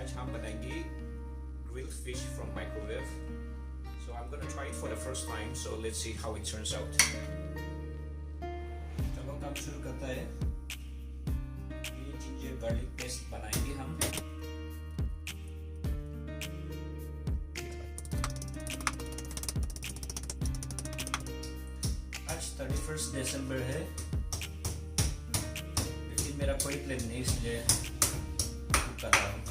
आज हम बनाएंगे grilled fish from microwave. So I'm gonna try it for the first time. So let's see how it turns out. चलो काम शुरू करता है. ये जिंजर गार्लिक पेस्ट बनाएंगे हम. आज 31 दिसंबर है. लेकिन मेरा कोई प्लान नहीं, इसलिए कुक कर रहा हूँ.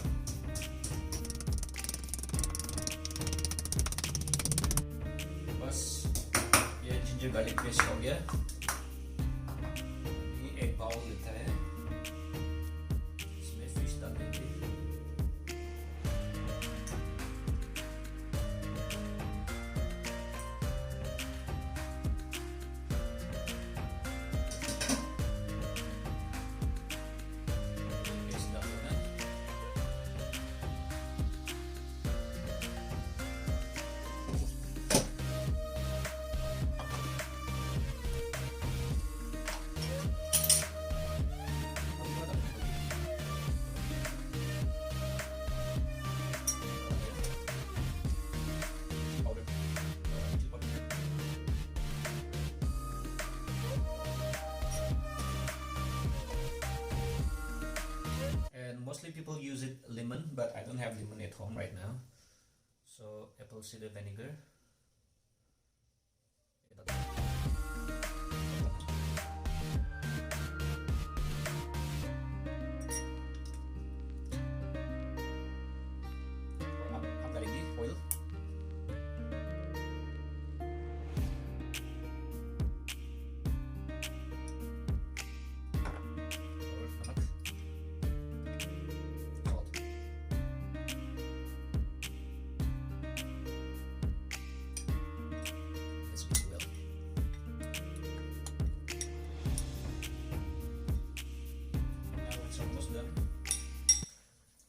जिंजर गार्लिक पेस्ट हो गया. ये एक बाउल लेता है, इसमें फिश डाल देंगे. पेस्ट डाल देना. Mostly people use it lemon, but I don't have lemon at home right now. So apple cider vinegar. हम डालेंगे oil.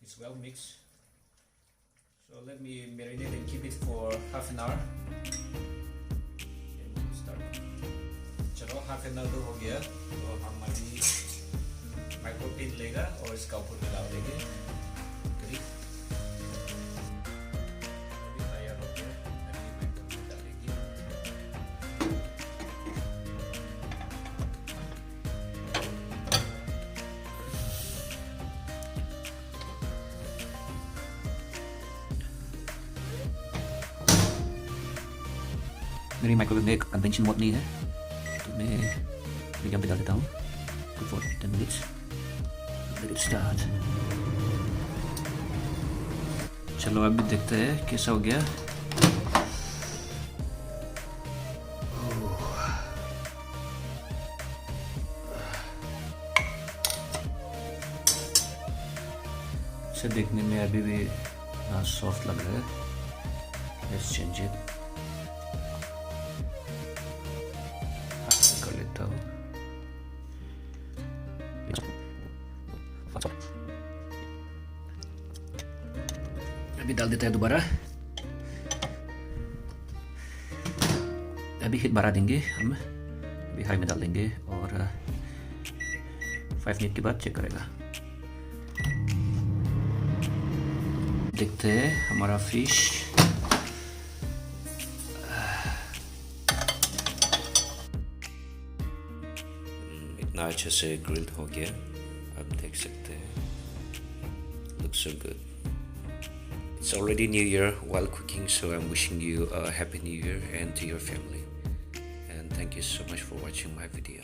It's well mixed, so let me marinate and keep it for half an hour. And we'll start. चलो half an hour हो गया, तो हमारी microwave लेगा और इसका ऊपर में डाल देंगे. तैयार हो गया. अभी माइक्रोवेव डालेंगे. मेरी माइक्रोवेव में एक कन्वेंशन मोड नहीं है, तो मैं मीडियम पे डाल देता हूँ. Good for 10 minutes. Let it start. चलो अभी देखते हैं कैसा हो गया. इसे देखने में अभी भी सॉफ्ट लग रहा है. Let's change it. कर लेता हूँ. अभी डाल देता है दोबारा. अभी हीट बढ़ा देंगे हम. अभी हाई में डाल देंगे और 5 मिनट के बाद चेक करेगा. देखते हैं हमारा फिश. इतना अच्छे से ग्रिल्ड हो गया, आप देख सकते हैं. Looks so good. It's already New Year while cooking, so I'm wishing you a Happy New Year and to your family. And thank you so much for watching my video.